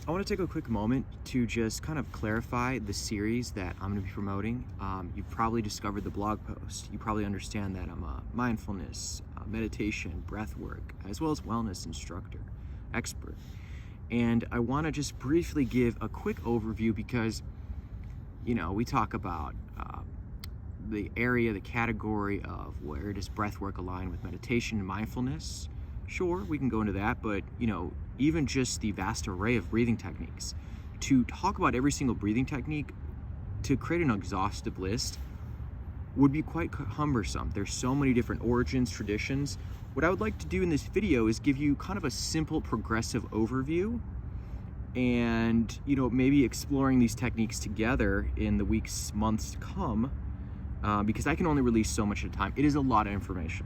I want to take a quick moment to just kind of clarify the series that I'm going to be promoting. You've probably discovered the blog post. You probably understand that I'm a mindfulness, meditation, breath work, as well as wellness instructor, expert. And I want to just briefly give a quick overview because, we talk about the area, the category of where does breath work align with meditation and mindfulness. Sure, we can go into that, but even just the vast array of breathing techniques. To talk about every single breathing technique, to create an exhaustive list, would be quite cumbersome. There's so many different origins, traditions. What I would like to do in this video is give you kind of a simple progressive overview and, maybe exploring these techniques together in the weeks, months to come, because I can only release so much at a time. It is a lot of information.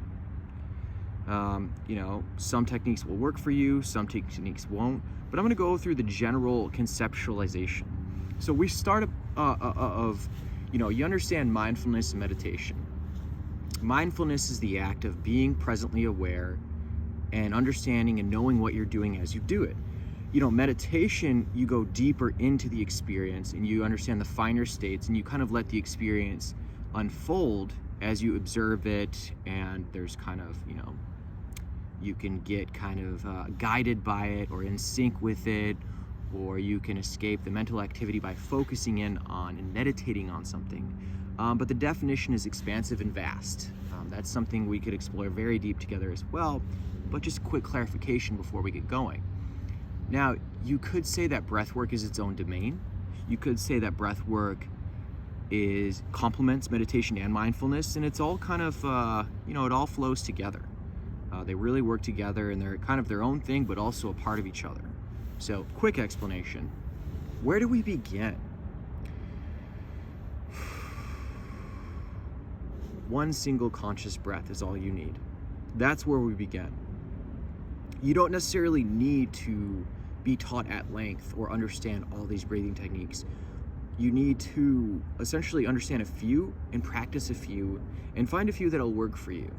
Some techniques will work for you, some techniques won't, but I'm going to go through the general conceptualization. So we start you understand mindfulness and meditation. Mindfulness is the act of being presently aware and understanding and knowing what you're doing as you do it. Meditation, you go deeper into the experience and you understand the finer states and you kind of let the experience unfold as you observe it, and there's kind of, you can get kind of guided by it or in sync with it, or you can escape the mental activity by focusing in on and meditating on something. But the definition is expansive and vast. That's something we could explore very deep together as well, but just quick clarification before we get going. Now, you could say that breathwork is its own domain. You could say that breathwork complements meditation and mindfulness, and it's all kind of, it all flows together. They really work together, and they're kind of their own thing, but also a part of each other. So, quick explanation. Where do we begin? One single conscious breath is all you need. That's where we begin. You don't necessarily need to be taught at length or understand all these breathing techniques. You need to essentially understand a few and practice a few and find a few that'll work for you.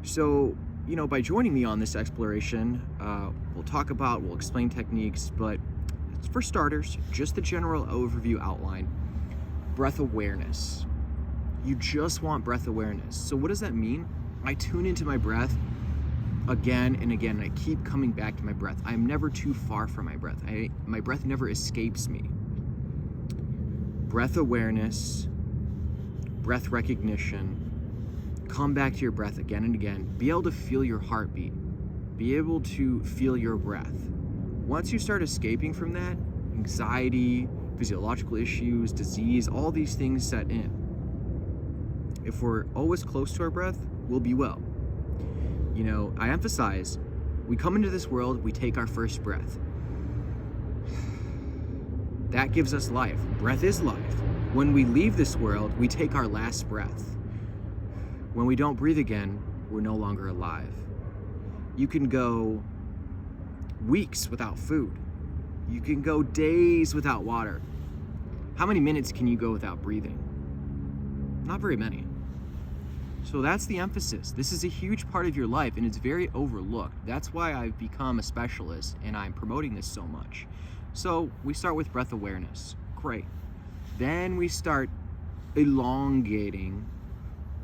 So, by joining me on this exploration, we'll explain techniques, but for starters, just the general overview outline. Breath awareness. You just want breath awareness. So what does that mean? I tune into my breath again and again, and I keep coming back to my breath. I'm never too far from my breath. My breath never escapes me. Breath awareness, breath recognition. Come back to your breath again and again. Be able to feel your heartbeat. Be able to feel your breath. Once you start escaping from that, anxiety, physiological issues, disease, all these things set in. If we're always close to our breath, we'll be well. I emphasize, we come into this world, we take our first breath. That gives us life. Breath is life. When we leave this world, we take our last breath. When we don't breathe again, we're no longer alive. You can go weeks without food. You can go days without water. How many minutes can you go without breathing? Not very many. So that's the emphasis. This is a huge part of your life, and it's very overlooked. That's why I've become a specialist and I'm promoting this so much. So we start with breath awareness. Great. Then we start elongating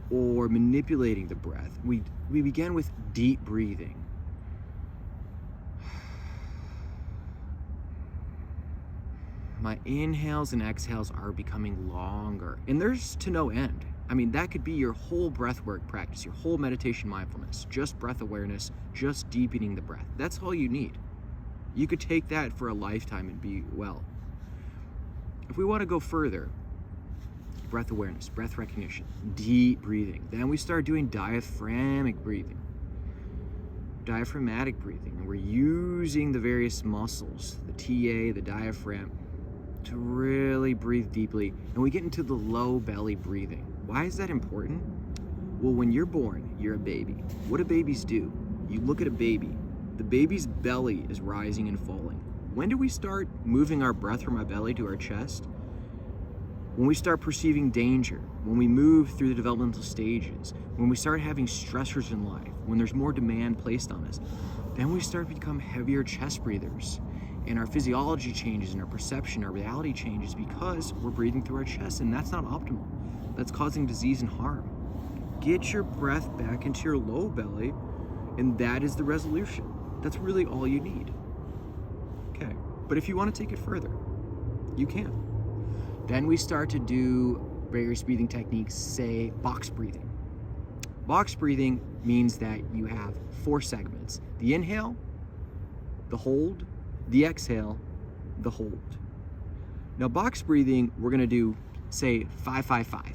or manipulating the breath. We begin with deep breathing. My inhales and exhales are becoming longer, and there's to no end. That could be your whole breathwork practice, your whole meditation mindfulness, just breath awareness, just deepening the breath. That's all you need. You could take that for a lifetime and be well. If we want to go further, breath awareness, breath recognition, deep breathing. Then we start doing diaphragmatic breathing. And we're using the various muscles, the TA, the diaphragm, to really breathe deeply. And we get into the low belly breathing. Why is that important? Well, when you're born, you're a baby. What do babies do? You look at a baby. The baby's belly is rising and falling. When do we start moving our breath from our belly to our chest? When we start perceiving danger, when we move through the developmental stages, when we start having stressors in life, when there's more demand placed on us, then we start to become heavier chest breathers. and our physiology changes and our perception, our reality changes because we're breathing through our chest, and that's not optimal. That's causing disease and harm. Get your breath back into your low belly, and that is the resolution. That's really all you need. Okay, but if you want to take it further, you can. Then we start to do various breathing techniques, say box breathing. Box breathing means that you have 4 segments: the inhale, the hold, the exhale, the hold. Now box breathing, we're gonna do, say, 5-5-5.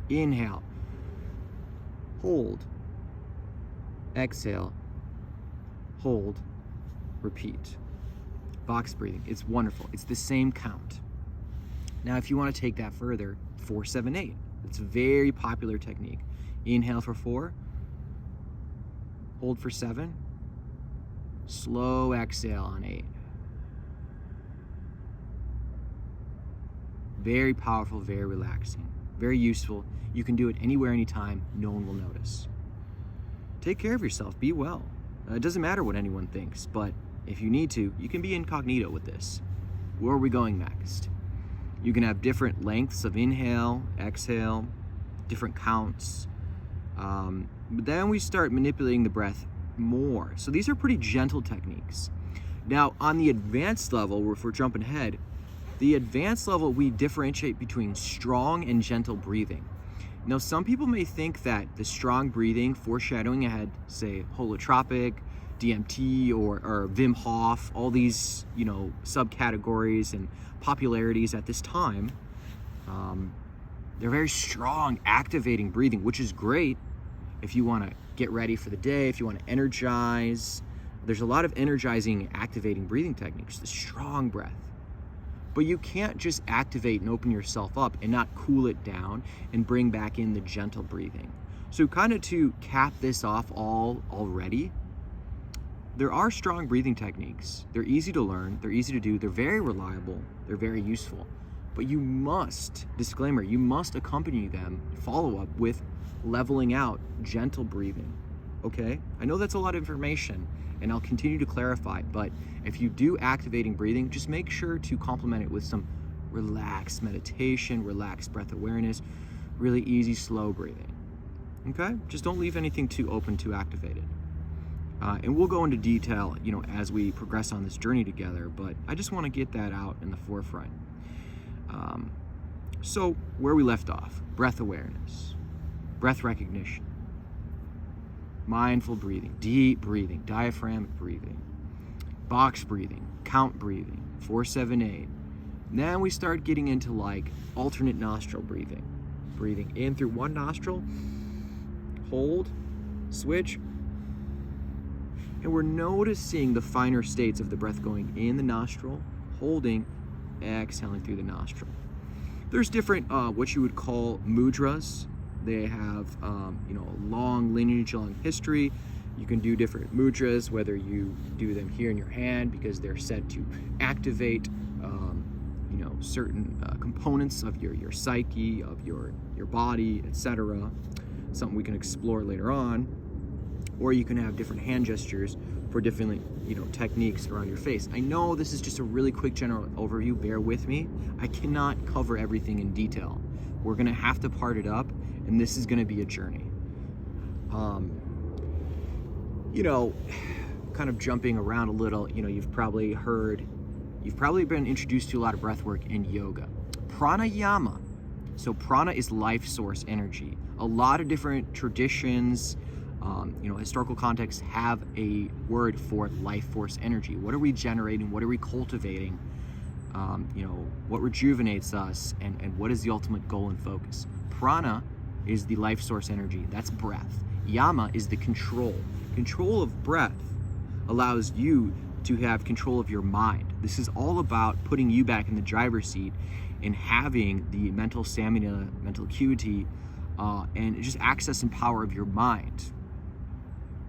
Inhale, hold, exhale, hold, repeat. Box breathing, it's wonderful. It's the same count. Now, if you want to take that further, 4-7-8. It's a very popular technique. Inhale for 4, hold for 7, slow exhale on 8. Very powerful, very relaxing, very useful. You can do it anywhere, anytime. No one will notice. Take care of yourself. Be well. It doesn't matter what anyone thinks, but if you need to, you can be incognito with this. Where are we going next? You can have different lengths of inhale, exhale, different counts. But then we start manipulating the breath more. So these are pretty gentle techniques. Now, on the advanced level, if we're jumping ahead, the advanced level, we differentiate between strong and gentle breathing. Now, some people may think that the strong breathing, foreshadowing ahead, say holotropic, DMT, or Wim Hof, all these, subcategories and popularities at this time, they're very strong, activating breathing, which is great if you want to get ready for the day, if you want to energize. There's a lot of energizing, activating breathing techniques, the strong breath. But you can't just activate and open yourself up and not cool it down and bring back in the gentle breathing. So kind of to cap this off already, there are strong breathing techniques. They're easy to learn, they're easy to do, they're very reliable, they're very useful. But you must, disclaimer, you must accompany them, follow up with leveling out gentle breathing, okay? I know that's a lot of information, and I'll continue to clarify, but if you do activating breathing, just make sure to complement it with some relaxed meditation, relaxed breath awareness, really easy, slow breathing, okay? Just don't leave anything too open, too activated. And we'll go into detail, as we progress on this journey together, but I just want to get that out in the forefront. So where we left off, breath awareness, breath recognition, mindful breathing, deep breathing, diaphragmatic breathing, box breathing, count breathing, 4-7-8. Then we start getting into like alternate nostril breathing. Breathing in through one nostril, hold, switch, and we're noticing the finer states of the breath going in the nostril, holding, exhaling through the nostril. There's different, what you would call mudras. They have, a long lineage, long history. You can do different mudras, whether you do them here in your hand because they're said to activate, certain components of your psyche, of your body, etc. Something we can explore later on. Or you can have different hand gestures for different, techniques around your face. I know this is just a really quick general overview. Bear with me. I cannot cover everything in detail. We're gonna have to part it up, and this is gonna be a journey. Kind of jumping around a little, you've probably been introduced to a lot of breath work in yoga. Pranayama. So prana is life source energy. A lot of different traditions, historical contexts have a word for life force energy. What are we generating? What are we cultivating? What rejuvenates us, and what is the ultimate goal and focus? Prana is the life source energy. That's breath. Yama is the control. Control of breath allows you to have control of your mind. This is all about putting you back in the driver's seat and having the mental stamina, mental acuity, and just access and power of your mind.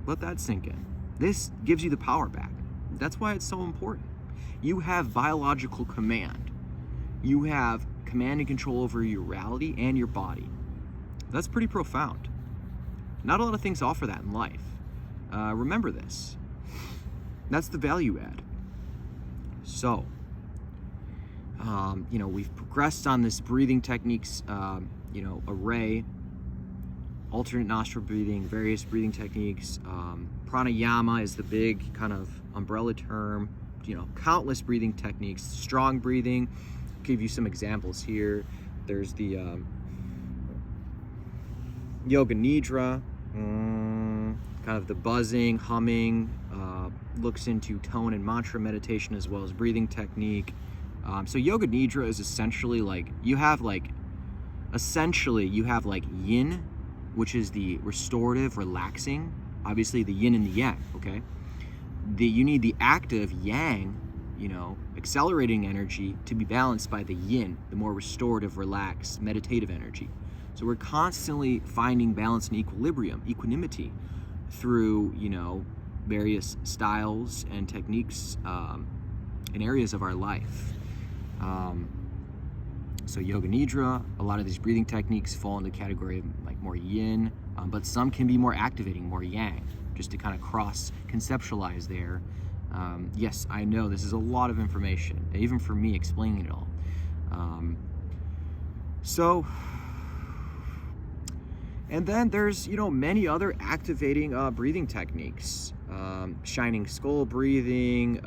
Let that sink in. This gives you the power back. That's why it's so important. You have biological command. You have command and control over your reality and your body. That's pretty profound. Not a lot of things offer that in life. Remember this. That's the value add. So, we've progressed on this breathing techniques, array, alternate nostril breathing, various breathing techniques. Pranayama is the big kind of umbrella term, countless breathing techniques, strong breathing. I'll give you some examples here. There's the Yoga Nidra, kind of the buzzing, humming, looks into tone and mantra meditation as well as breathing technique. So Yoga Nidra is essentially you have yin, which is the restorative, relaxing, obviously the yin and the yang, okay? You need the active yang, accelerating energy to be balanced by the yin, the more restorative, relaxed, meditative energy. So we're constantly finding balance and equanimity through, various styles and techniques in areas of our life. So Yoga Nidra, a lot of these breathing techniques fall into the category of more yin, but some can be more activating, more yang, just to kind of cross-conceptualize there. Yes, I know this is a lot of information, even for me explaining it all. And then there's, many other activating breathing techniques. Shining skull breathing,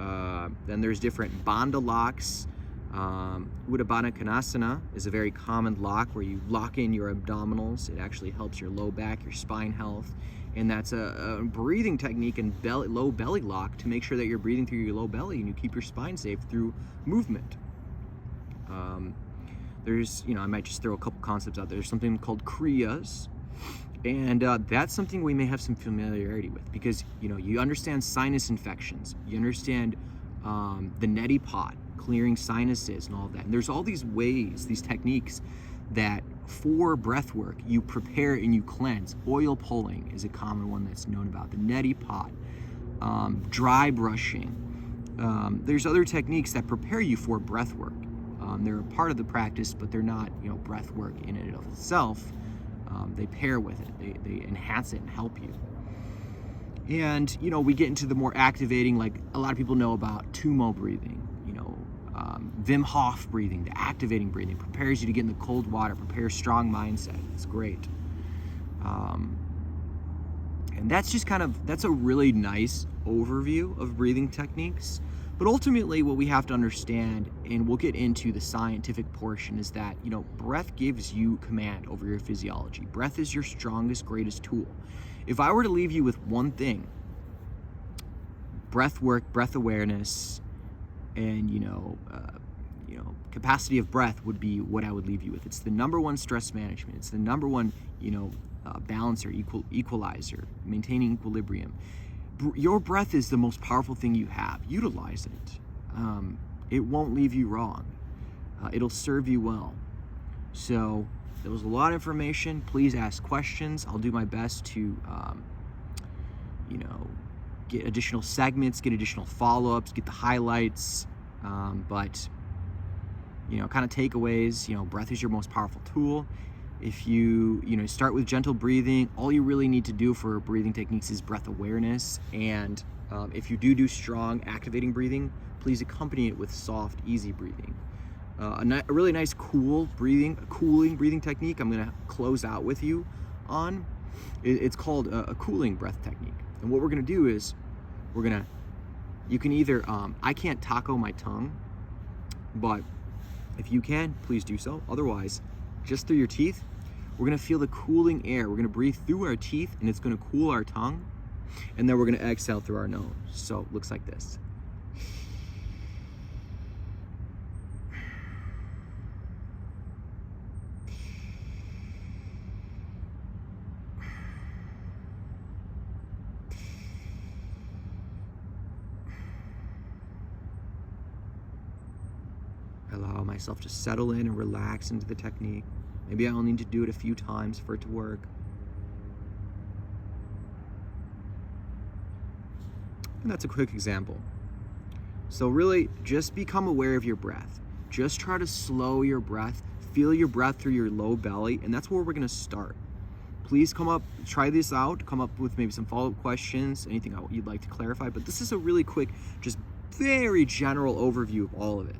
then there's different bandha locks. Uddiyana Konasana is a very common lock where you lock in your abdominals. It actually helps your low back, your spine health. And that's a breathing technique and low belly lock to make sure that you're breathing through your low belly and you keep your spine safe through movement. There's, I might just throw a couple concepts out there. There's something called Kriyas. And that's something we may have some familiarity with because, you understand sinus infections. You understand the neti pot, clearing sinuses and all of that. And there's all these ways, these techniques that for breath work, you prepare and you cleanse. Oil pulling is a common one that's known about. The neti pot, dry brushing. There's other techniques that prepare you for breath work. They're a part of the practice, but they're not, breath work in and of itself. They pair with it. They enhance it and help you. And, we get into the more activating, a lot of people know about Tumo breathing, Wim Hof breathing, the activating breathing, prepares you to get in the cold water, prepares strong mindset. It's great. And that's just that's a really nice overview of breathing techniques. But ultimately what we have to understand, and we'll get into the scientific portion, is that, breath gives you command over your physiology. Breath is your strongest, greatest tool. If I were to leave you with one thing, breath work, breath awareness, and, capacity of breath would be what I would leave you with. It's the number one stress management. It's the number one, balancer, equalizer, maintaining equilibrium. Your breath is the most powerful thing you have. Utilize it. It won't leave you wrong. It'll serve you well. So there was a lot of information. Please ask questions. I'll do my best to, get additional segments, get additional follow-ups, get the highlights. But kind of takeaways, breath is your most powerful tool. If you, start with gentle breathing, all you really need to do for breathing techniques is breath awareness. And if you do strong activating breathing, please accompany it with soft, easy breathing. A really nice cooling breathing technique I'm going to close out with you on. It's called a cooling breath technique. And what we're going to do is you can either, I can't taco my tongue, but if you can, please do so. Otherwise, just through your teeth, we're going to feel the cooling air. We're going to breathe through our teeth and it's going to cool our tongue. And then we're going to exhale through our nose. So it looks like this. Allow myself to settle in and relax into the technique. Maybe I'll need to do it a few times for it to work. And that's a quick example. So really, just become aware of your breath. Just try to slow your breath, feel your breath through your low belly, and that's where we're gonna start. Please try this out, come up with maybe some follow-up questions, anything you'd like to clarify, but this is a really quick, just very general overview of all of it.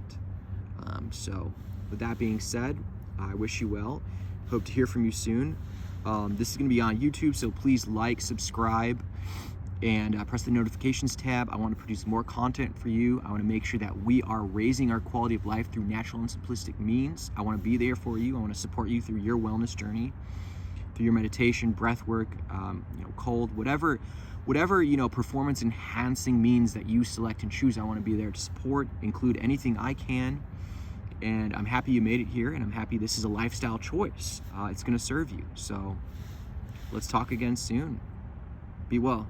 So with that being said, I wish you well. Hope to hear from you soon. This is going to be on YouTube, so please like, subscribe, and press the notifications tab. I want to produce more content for you. I want to make sure that we are raising our quality of life through natural and simplistic means. I want to be there for you. I want to support you through your wellness journey, through your meditation, breath work, cold, whatever performance enhancing means that you select and choose. I want to be there to support, include anything I can. And I'm happy you made it here, and I'm happy this is a lifestyle choice. It's going to serve you. So let's talk again soon. Be well.